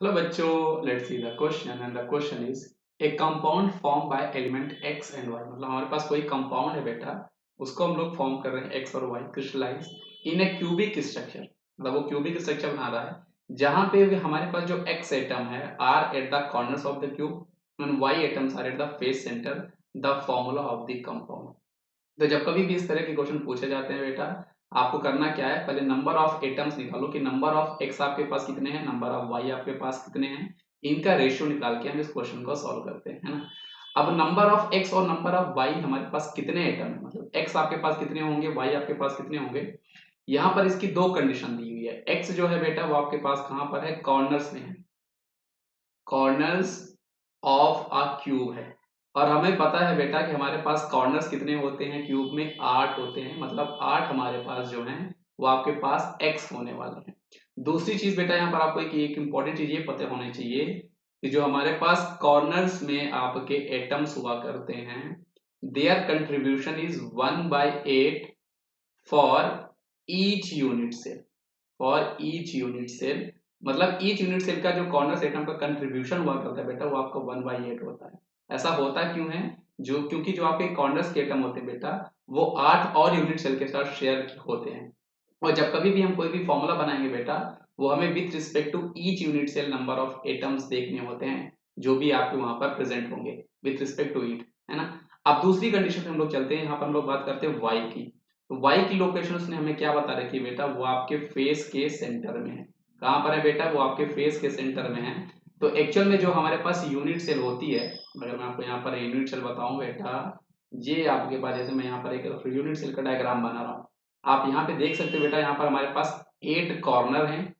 Hello बच्चों, let's see the question and the question is a compound formed by element x and y। मतलब हमारे पास कोई compound है बेटा, उसको हम लोग फॉर्म कर रहे हैं x और y crystallise in a cubic structure. मतलब वो क्यूबिक स्ट्रक्चर बना रहा है जहां पे भी हमारे पास जो x एटम है are at the corners of the cube and y atoms are at the face centre the formula of the compound. तो जब कभी भी इस तरह के क्वेश्चन पूछे जाते हैं बेटा, आपको करना क्या है, पहले नंबर ऑफ एटम्स निकालो कि नंबर ऑफ एक्स आपके पास कितने हैं, नंबर ऑफ वाई आपके पास कितने हैं, इनका रेशियो निकाल के हम इस क्वेश्चन को सॉल्व करते हैं, है ना। अब नंबर ऑफ एक्स और नंबर ऑफ वाई हमारे पास कितने एटम है, मतलब एक्स आपके पास कितने होंगे, वाई आपके पास कितने होंगे। यहाँ पर इसकी दो कंडीशन दी हुई है। एक्स जो है बेटा वो आपके पास कहाँ पर है, कॉर्नर्स में है, कॉर्नर्स ऑफ अ क्यूब है। और हमें पता है बेटा कि हमारे पास कॉर्नर्स कितने होते हैं क्यूब में, 8 होते हैं। मतलब 8 हमारे पास जो हैं वो आपके पास एक्स होने वाले हैं। दूसरी चीज बेटा यहाँ पर आपको एक इंपॉर्टेंट चीज ये पता होनी चाहिए कि जो हमारे पास कॉर्नर्स में आपके एटम्स हुआ करते हैं, their contribution is 1/8 for each unit cell, for each unit cell. मतलब ईच यूनिट सेल का जो कॉर्नर एटम का कंट्रीब्यूशन हुआ करता है बेटा वो आपका 1/8 होता है। ऐसा होता क्यों है, जो क्योंकि जो आपके कॉर्नर्स के एटम होते हैं बेटा वो 8 और यूनिट सेल के साथ शेयर होते हैं। और जब कभी भी हम कोई भी फॉर्मूला बनाएंगे बेटा, वो हमें with respect to each unit cell number of atoms देखने होते हैं जो भी आपके वहां पर प्रेजेंट होंगे विथ रिस्पेक्ट टू इट, है ना। अब दूसरी कंडीशन पे हम लोग चलते हैं, यहाँ पर हम लोग बात करते हैं वाई की। तो वाई की लोकेशन उसने हमें क्या बता रखी है बेटा, वो आपके फेस के सेंटर में है। कहाँ पर है बेटा, वो आपके फेस के सेंटर में है। तो एक्चुअल में जो हमारे पास यूनिट सेल होती है, अगर मैं आपको यहाँ पर यूनिट सेल बताऊं बेटा, ये आपके पास जैसे मैं यहाँ पर एक यूनिट सेल का डायग्राम बना रहा हूँ, आप यहाँ पे देख सकते हो बेटा, यहाँ पर हमारे पास 8 कॉर्नर हैं।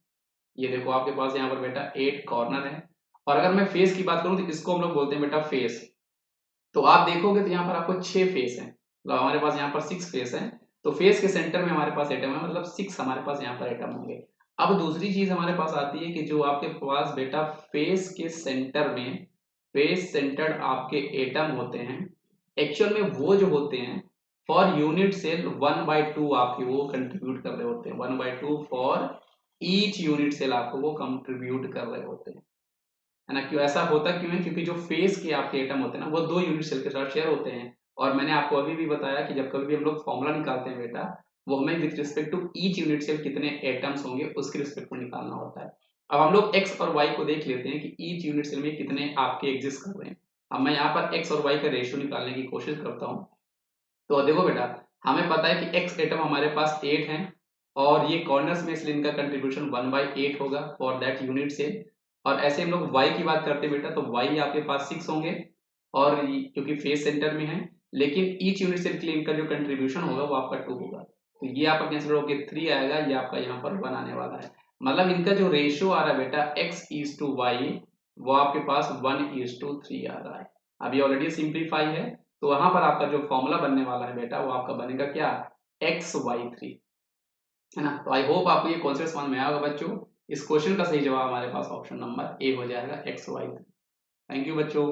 ये देखो आपके पास यहाँ पर बेटा 8 कॉर्नर है। और अगर मैं फेस की बात करूं तो इसको हम लोग बोलते हैं बेटा फेस। तो आप देखोगे तो यहाँ पर आपको 6 फेस है, मतलब हमारे पास यहाँ पर 6 फेस है। तो फेस के सेंटर में हमारे पास एटम है, मतलब 6 हमारे पास यहाँ पर एटम होंगे। अब दूसरी चीज हमारे पास आती है कि जो आपके पास बेटा फेस के सेंटर में, फेस सेंटर्ड आपके एटम होते हैं, एक्चुअल में वो जो होते हैं फॉर यूनिट सेल 1/2 आपके वो कंट्रीब्यूट कर रहे होते हैं, 1/2 फॉर ईच यूनिट सेल आपको वो कंट्रीब्यूट कर रहे होते हैं, है ना। क्यों ऐसा होता क्यों है, क्योंकि जो फेस के आपके एटम होते हैं ना वो 2 यूनिट सेल के साथ शेयर होते हैं। और मैंने आपको अभी भी बताया कि जब कभी भी हम लोग फॉर्मूला निकालते हैं बेटा, वो हमें with respect to each unit cell कितने एटम्स होंगे उसके रिस्पेक्ट में निकालना होता है। अब हम लोग एक्स और वाई को देख लेते हैं कि ईच यूनिट सेल में कितने आपके एग्जिस्ट कर रहे हैं। अब मैं यहाँ पर एक्स और वाई का रेशियो निकालने की कोशिश करता हूँ। तो देखो बेटा, हमें पता है कि एक्स एटम हमारे पास 8 हैं और ये कॉर्नर्स में, इसलिए इनका कंट्रीब्यूशन 1/8 होगा फॉर दैट यूनिट सेल। और ऐसे हम लोग y की बात करते हैं बेटा, तो y आपके पास 6 होंगे और क्योंकि फेस सेंटर में है, लेकिन ईच यूनिट सेल के लिए इनका जो कंट्रीब्यूशन होगा वो आपका 2 होगा। तो ये आपका कैंसिल होकर 3 आएगा, ये आपका यहाँ पर 1 आने वाला है। मतलब इनका जो रेशियो आ रहा है बेटा x:y, वो आपके पास 1:3 आ रहा है। अब ये ऑलरेडी सिंप्लीफाई है, तो वहां पर आपका जो फॉर्मूला बनने वाला है बेटा वो आपका बनेगा क्या, xy3, है ना। तो आई होप आपको ये कॉन्सेप्ट समझ में आया होगा बच्चों। इस क्वेश्चन का सही जवाब हमारे पास ऑप्शन नंबर ए हो जाएगा, xy3। थैंक यू बच्चों।